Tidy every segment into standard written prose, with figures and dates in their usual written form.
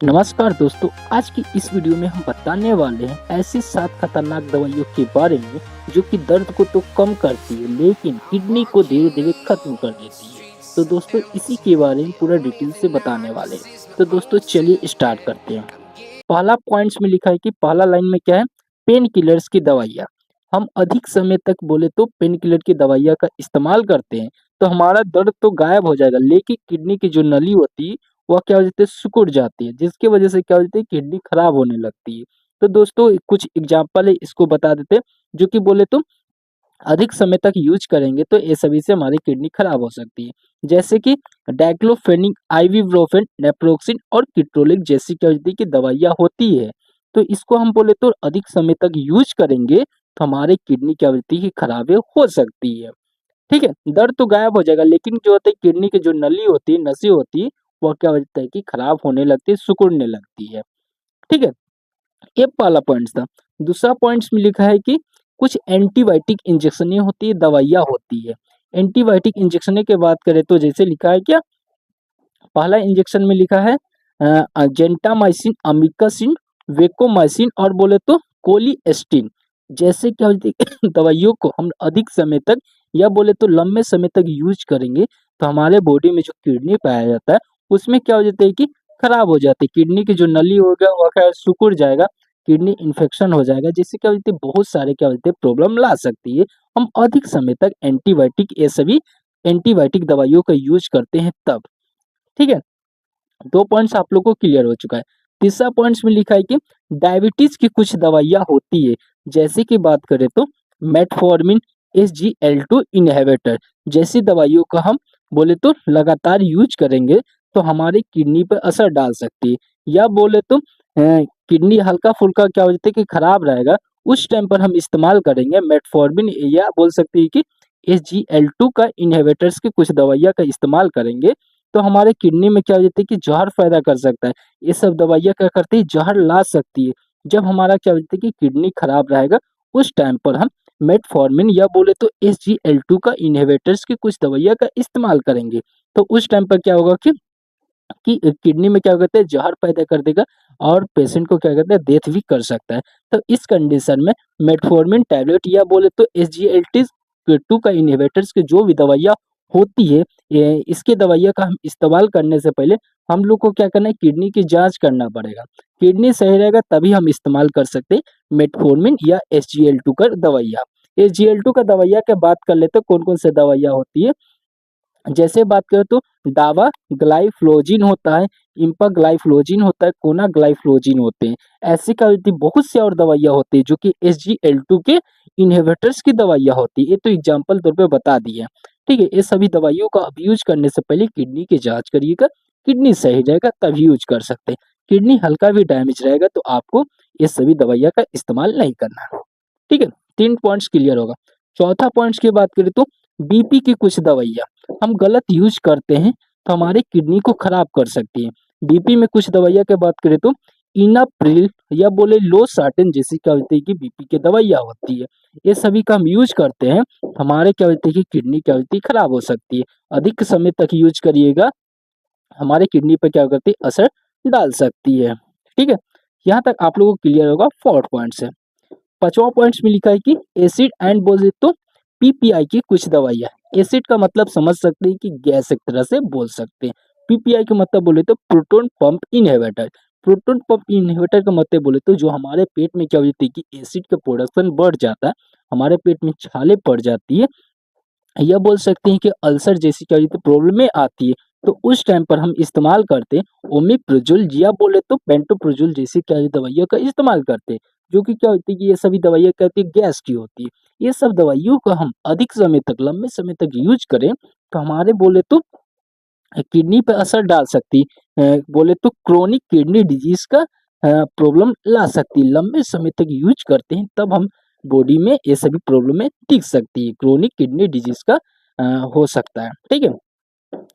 नमस्कार दोस्तों, आज की इस वीडियो में हम बताने वाले हैं ऐसी 7 खतरनाक दवाइयों के बारे में जो कि दर्द को तो कम करती है लेकिन किडनी को धीरे-धीरे खत्म कर देती है। तो दोस्तों इसी के बारे में पूरा डिटेल से बताने वाले हैं। तो दोस्तों चलिए स्टार्ट करते हैं। पहला पॉइंट्स में लिखा है कि पहला लाइन में क्या है, पेन किलर्स की दवाइयाँ। हम अधिक समय तक बोले तो पेन किलर की दवाइयाँ का इस्तेमाल करते हैं, तो हमारा दर्द तो गायब हो जाएगा लेकिन किडनी की जो नली होती है, वह क्या हो जाती है सिकुड़ जाती है, जिसकी वजह से क्या हो जाती है किडनी खराब होने लगती है। तो दोस्तों कुछ एग्ज़ाम्पल है इसको बता देते हैं, जो कि बोले तो अधिक समय तक यूज़ करेंगे तो ये सभी से हमारी किडनी खराब हो सकती है। जैसे कि डाइक्लोफेनिक, आइबुप्रोफेन, नेप्रोक्सेन और कीटोलिक जैसी क्या होती है कि दवाइयाँ होती है। तो इसको हम बोले तो अधिक समय तक यूज़ करेंगे तो हमारी किडनी क्या होती है कि खराबी हो सकती है। ठीक है? दर्द तो गायब हो जाएगा लेकिन जो होता है किडनी की जो नली होती है, नसें होती है, वह क्या हो जाता है कि खराब होने लगती है, सिकुड़ने लगती है। ठीक है? ये पहला पॉइंट था। दूसरा पॉइंट्स में लिखा है कि कुछ एंटीबायोटिक इंजेक्शनें होती है, दवाइयाँ होती है। एंटीबायोटिक इंजेक्शनें की बात करें तो जैसे लिखा है क्या, पहला इंजेक्शन में लिखा है जेंटामाइसिन, अमिकासिन, वेकोमाइसिन और बोले तो कोलिएस्टिन। जैसे क्या होती है दवाइयों को हम अधिक समय तक या बोले तो लंबे समय तक यूज करेंगे तो हमारे बॉडी में जो किडनी पाया जाता है उसमें क्या हो जाता है कि खराब हो जाती है। किडनी की जो नली होगा वह क्या है, सिकुड़ जाएगा, किडनी इन्फेक्शन हो जाएगा, जिससे क्या होती है बहुत सारे क्या होते हैं प्रॉब्लम ला सकती है। हम अधिक समय तक एंटीबायोटिक ये सभी एंटीबायोटिक दवाइयों का यूज करते हैं तब। ठीक है? 2 पॉइंट्स आप लोगों को क्लियर हो चुका है। तीसरा पॉइंट्स में लिखा है कि डायबिटीज़ की कुछ दवाइयाँ होती है, जैसे कि बात करें तो मेटफॉर्मिन, एसजीएल2 इन्हिबिटर जैसी दवाइयों का हम बोले तो लगातार यूज़ करेंगे, तो हमारी किडनी पर असर डाल सकती है। या बोले तो किडनी हल्का-फुल्का क्या हो जाता है कि खराब रहेगा, उस टाइम पर हम इस्तेमाल करेंगे मेटफॉर्मिन या बोल सकते हैं कि एसजीएल2 का इन्हिबिटर्स की कुछ दवाइयाँ का इस्तेमाल करेंगे, तो हमारे किडनी में क्या हो जाता है कि ज़हर पैदा कर सकता है। ये सब दवाइयाँ क्या करती है ज़हर ला सकती है। जब हमारा क्या होता है कि किडनी खराब रहेगा उस टाइम पर हम मेटफॉर्मिन या बोले तो एसजीएल2 का इन्हिबिटर्स की कुछ दवाइयाँ का इस्तेमाल करेंगे। तो उस टाइम पर क्या होगा कि किडनी में क्या कहते हैं ज़हर पैदा कर देगा और पेशेंट को क्या कहते हैं डेथ भी कर सकता है। तो इस कंडीशन में मेटफॉर्मिन टैबलेट या बोले तो एसजीएलटी2 का इन्हिबिटर्स की जो भी दवाइयाँ होती है, इसके दवाइयाँ का हम इस्तेमाल करने से पहले हम लोग को क्या करना है किडनी की जाँच करना पड़ेगा। किडनी सही रहेगा तभी हम इस्तेमाल कर सकते हैं मेटफॉर्मिन या एसजीएल2 का दवाइयाँ। एसजीएल2 का दवाइयाँ की बात कर लेते हैं कौन-कौन से दवाइयाँ होती है। जैसे बात करें तो डावा ग्लाइफ्लोजिन होता है, इम्पाग्लाइफ्लोजिन होता है, कोनाग्लाइफ्लोजिन होते हैं। ऐसी क्या होती है बहुत सी और दवाइयाँ होती है जो कि एसजीएल2 के इन्हिबिटर्स की दवाइयाँ होती है। ये तो एग्जांपल तौर पे बता दिए। ठीक है? ये सभी दवाइयों का अब यूज़ करने से पहले किडनी की जाँच करिएगा, किडनी सही रहेगा तब यूज़ कर सकते हैं। किडनी हल्का भी डैमेज रहेगा तो आपको ये सभी दवाइयाँ का इस्तेमाल नहीं करना है। ठीक है? 3 पॉइंट्स क्लियर होगा। चौथा पॉइंट्स की बात करें तो बीपी की कुछ दवाइयाँ हम गलत यूज़ करते हैं तो हमारे किडनी को खराब कर सकती है। बीपी में कुछ दवाइयाँ की बात करें तो इनाप्रिल या बोले लोसार्टन जैसी क्या होती है कि बीपी की दवाइयाँ होती है। ये सभी का हम यूज़ करते हैं, हमारे क्या होती है कि किडनी क्या होती है खराब हो सकती है। अधिक समय तक यूज़ करिएगा, हमारे किडनी पे क्या करती है असर डाल सकती है। ठीक है? यहाँ तक आप लोगों को क्लियर होगा 4 पॉइंट्स है। 5वां पॉइंट्स में लिखा है कि एसिड एंड बोले तो पीपीआई की कुछ दवाइयाँ। एसिड का मतलब समझ सकते हैं कि गैस एक तरह से बोल सकते हैं। पीपीआई का मतलब बोले तो proton pump inhibitor. Proton pump inhibitor का मतलब बोले तो जो हमारे पेट में क्या होती है कि एसिड का प्रोडक्शन बढ़ जाता है, हमारे पेट में छाले पड़ जाती है, या बोल सकते हैं कि अल्सर जैसी क्या होती है प्रॉब्लमें आती है, तो उस टाइम पर हम इस्तेमाल करते हैं ओमेप्रोजोल या बोले तो पेंटोप्रोजोल जैसी क्या है दवाइयों का इस्तेमाल करते हैं, जो कि क्या होती है कि ये सभी दवाइयाँ क्या होती है गैस की होती है। ये सब दवाइयों को हम अधिक समय तक लंबे समय तक यूज करें तो हमारे बोले तो किडनी पे असर डाल सकती है। बोले तो क्रोनिक किडनी डिजीज का प्रॉब्लम ला सकती है। लंबे समय तक यूज करते हैं तब हम बॉडी में ये सभी प्रॉब्लमें दिख सकती है। क्रोनिक किडनी डिजीज का हो सकता है। ठीक है?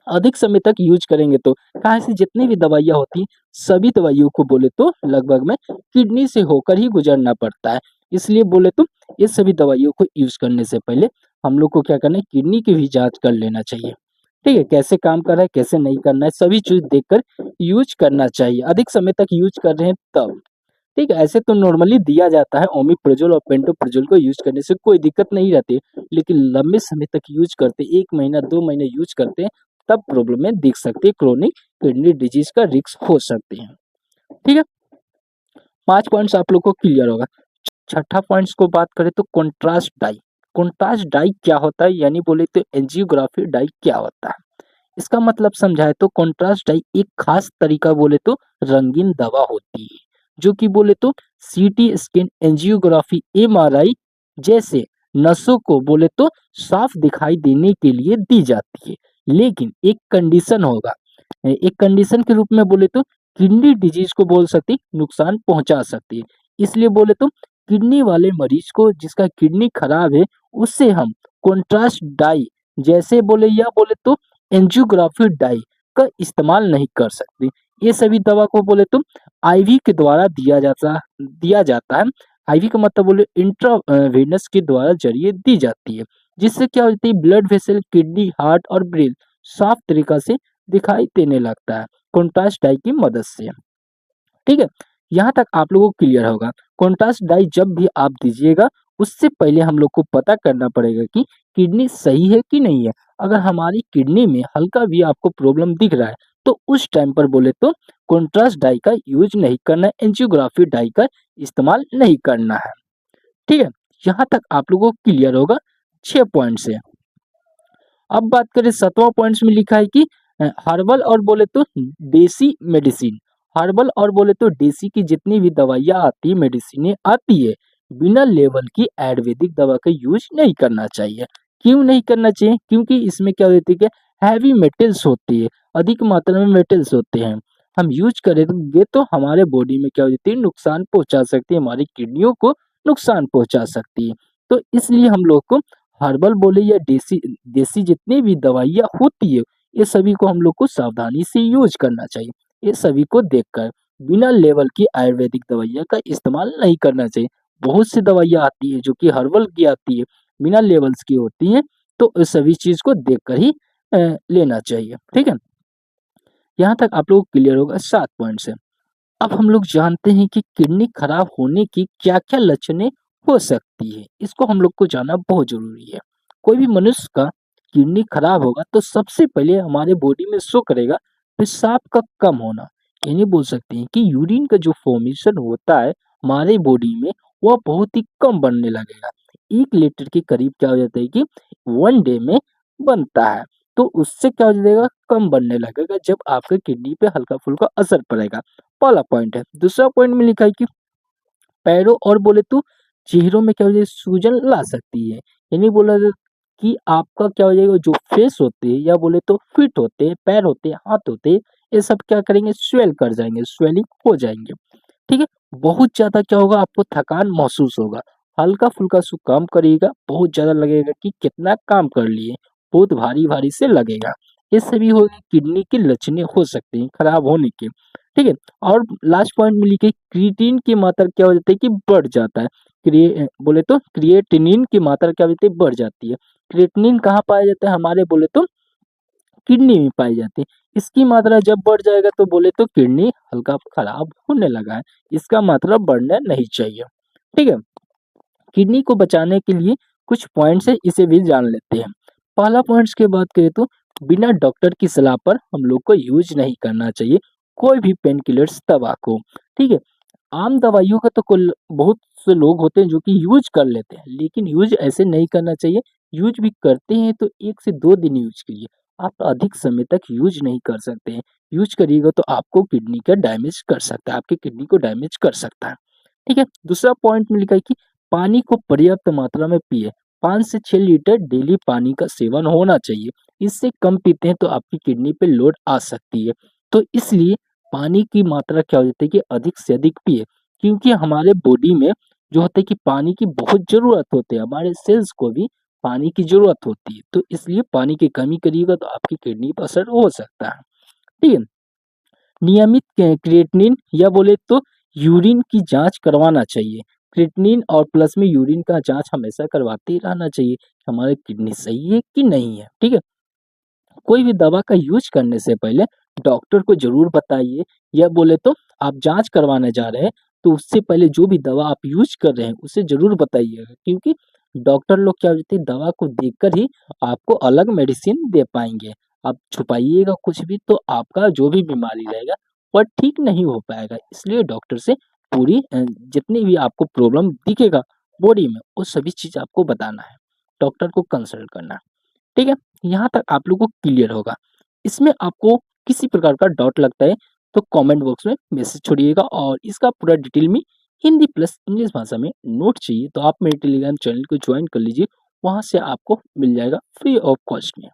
अधिक समय तक यूज करेंगे तो कहाँ से जितनी भी दवाइयाँ होती हैं, सभी दवाइयों को बोले तो लगभग में किडनी से होकर ही गुजरना पड़ता है। इसलिए बोले तो ये सभी दवाइयों को यूज़ करने से पहले हम लोग को क्या करना है, किडनी की भी जाँच कर लेना चाहिए। ठीक है, कैसे काम कर रहा है, कैसे नहीं करना है, सभी चीज़ देखकर यूज़ करना चाहिए। अधिक समय तक यूज़ कर रहे हैं तब। ठीक है, ऐसे तो नॉर्मली दिया जाता है ओमिप्रोज़ोल और पेंटोप्रोज़ोल को यूज़ करने से कोई दिक्कत नहीं रहती है। लेकिन लंबे समय तक यूज़ करते 1 महीना 2 महीने यूज़ करते हैं तब प्रॉब्लमें दिख सकती है, क्रोनिक किडनी डिजीज़ का रिस्क हो सकती है। ठीक है, 5 पॉइंट्स आप लोग को क्लियर होगा। छठा पॉइंट्स को बात करें तो कंट्रास्ट डाई। कंट्रास्ट डाई क्या होता है यानी बोले तो एंजियोग्राफी डाई क्या होता है? इसका मतलब समझाए तो कंट्रास्ट डाई एक खास तरीका बोले तो रंगीन दवा होती है जो कि बोले तो सीटी स्कैन एंजियोग्राफी एमआरआई जैसे नसों को बोले तो साफ दिखाई देने के लिए दी जाती है। लेकिन एक कंडीशन होगा, एक कंडीशन के रूप में बोले तो किडनी डिजीज को बोल सकती नुकसान पहुंचा सकती है। इसलिए बोले तो किडनी वाले मरीज को जिसका किडनी खराब है उससे हम कंट्रास्ट डाई जैसे बोले या बोले तो एंजियोग्राफी डाई का इस्तेमाल नहीं कर सकते। ये सभी दवा को बोले तो आईवी के द्वारा दिया जाता है। आईवी का मतलब बोले इंट्रावेनस के द्वारा जरिए दी जाती है, जिससे क्या होती है ब्लड वेसल किडनी हार्ट और ब्रेन साफ तरीका से दिखाई देने लगता है कंट्रास्ट डाई की मदद से। ठीक है, यहाँ तक आप लोगों को क्लियर होगा। कंट्रास्ट डाई जब भी आप दीजिएगा उससे पहले हम लोग को पता करना पड़ेगा कि किडनी सही है कि नहीं है। अगर हमारी किडनी में हल्का भी आपको प्रॉब्लम दिख रहा है तो उस टाइम पर बोले तो कंट्रास्ट डाई का यूज नहीं करना है, एंजियोग्राफी डाई का इस्तेमाल नहीं करना है। ठीक है, यहाँ तक आप लोगों को क्लियर होगा 6 पॉइंट से। अब बात करें 7वां पॉइंट्स में लिखा है कि हर्बल और बोले तो देसी मेडिसिन। हर्बल और बोले तो देसी की जितनी भी दवाइयाँ आती है, मेडिसिनें आती है, बिना लेवल की आयुर्वेदिक दवा का यूज नहीं करना चाहिए। क्यों नहीं करना चाहिए? क्योंकि इसमें क्या होती है कि हैवी मेटल्स होती है, अधिक मात्रा में मेटल्स होते हैं। हम यूज करेंगे तो हमारे बॉडी में क्या हो जाती है नुकसान पहुंचा सकती है, हमारी किडनियों को नुकसान पहुंचा सकती है। तो इसलिए हम लोग को हर्बल बोले या देसी देसी जितनी भी दवाइयाँ होती है ये सभी को हम लोग को सावधानी से यूज करना चाहिए। ये सभी को देखकर बिना लेवल की आयुर्वेदिक दवाइयाँ का इस्तेमाल नहीं करना चाहिए। बहुत सी दवाइयाँ आती है जो कि हर्बल की आती है, बिना लेवल्स की होती है, तो इस सभी चीज को देखकर ही लेना चाहिए। ठीक है, यहाँ तक आप लोग क्लियर होगा 7 पॉइंट से। अब हम लोग जानते हैं कि किडनी खराब होने की क्या-क्या लक्षणें हो सकती है। इसको हम लोग को जानना बहुत ज़रूरी है। कोई भी मनुष्य का किडनी खराब होगा तो सबसे पहले हमारे बॉडी में शो करेगा पेशाब का कम होना। यानी बोल सकते हैं कि यूरिन का जो फॉर्मेशन होता है हमारे बॉडी में वह बहुत ही कम बनने लगेगा। 1 लीटर के करीब क्या हो जाता है कि 1 डे में बनता है। तो उससे क्या हो जाएगा कम बनने लगेगा जब आपके किडनी पे हल्का-फुल्का असर पड़ेगा। पहला पॉइंट है। दूसरा पॉइंट में लिखा है कि पैरों और बोले तो चेहरों में क्या हो जाएगा सूजन ला सकती है। यानी बोला जाए कि आपका क्या हो जाएगा जो फेस होते हैं या बोले तो फीट होते हैं, पैर होते हैं, हाथ होते हैं, ये सब क्या करेंगे स्वेल कर जाएँगे, स्वेलिंग हो जाएँगे। ठीक है? बहुत ज़्यादा क्या होगा आपको थकान महसूस होगा। हल्का-फुल्का सो काम करिएगा, बहुत ज़्यादा लगेगा कि कितना काम कर लिए, बहुत भारी-भारी से लगेगा। ये सभी हो किडनी के लक्षण हो सकते हैं खराब होने के। ठीक है? और लास्ट पॉइंट में लिखे क्रिएटिन की मात्रा क्या हो जाता है कि बढ़ जाता है। बोले तो क्रिएटिनिन की मात्रा क्या हो जाती है बढ़ जाती है। क्रिएटिनिन कहाँ पाया जाता है हमारे बोले तो किडनी में पाई जाती है। इसकी मात्रा जब बढ़ जाएगा तो बोले तो किडनी हल्का खराब होने लगा है। इसका मात्रा बढ़ना नहीं चाहिए। ठीक है? किडनी को बचाने के लिए कुछ पॉइंट्स है इसे भी जान लेते हैं। पहला पॉइंट्स की बात करें तो बिना डॉक्टर की सलाह पर हम लोग को यूज नहीं करना चाहिए कोई भी पेन किलर्स दवा को। ठीक है? आम दवाइयों का तो कुल बहुत से लोग होते हैं जो कि यूज कर लेते हैं, लेकिन यूज ऐसे नहीं करना चाहिए। यूज भी करते हैं तो 1 से 2 दिन यूज कीजिए। आप अधिक समय तक यूज नहीं कर सकते हैं। यूज करिएगा तो आपको किडनी का डैमेज कर सकता है, आपकी किडनी को डैमेज कर सकता है। ठीक है? दूसरा पॉइंट में लिखा है कि पानी को पर्याप्त मात्रा में पिएँ। 5 से 6 लीटर डेली पानी का सेवन होना चाहिए। इससे कम पीते हैं तो आपकी किडनी पे लोड आ सकती है। तो इसलिए पानी की मात्रा क्या हो जाती है कि अधिक से अधिक पिए, क्योंकि हमारे बॉडी में जो होता है कि पानी की बहुत ज़रूरत होती है, हमारे सेल्स को भी पानी की ज़रूरत होती है। तो इसलिए पानी की कमी करिएगा तो आपकी किडनी पर असर हो सकता है। ठीक है? नियमित क्रिएटिनिन या बोले तो यूरिन की जाँच करवाना चाहिए। क्रिएटिनिन और प्लस में यूरिन का जाँच हमेशा करवाते ही रहना चाहिए, हमारी किडनी सही है कि नहीं है। ठीक है? कोई भी दवा का यूज करने से पहले डॉक्टर को जरूर बताइए, या बोले तो आप जांच करवाने जा रहे हैं तो उससे पहले जो भी दवा आप यूज कर रहे हैं उसे जरूर बताइएगा, क्योंकि डॉक्टर लोग क्या होती है दवा को देखकर ही आपको अलग मेडिसिन दे पाएंगे। आप छुपाइएगा कुछ भी तो आपका जो भी बीमारी रहेगा वह ठीक नहीं हो पाएगा। इसलिए डॉक्टर से पूरी जितनी भी आपको प्रॉब्लम दिखेगा बॉडी में वो सभी चीज आपको बताना है, डॉक्टर को कंसल्ट करना है। ठीक है, यहाँ तक आप लोगों को क्लियर होगा। इसमें आपको किसी प्रकार का डाउट लगता है तो कमेंट बॉक्स में मैसेज छोड़िएगा, और इसका पूरा डिटेल में हिंदी प्लस इंग्लिश भाषा में नोट चाहिए तो आप मेरे टेलीग्राम चैनल को ज्वाइन कर लीजिए, वहाँ से आपको मिल जाएगा फ्री ऑफ कॉस्ट में।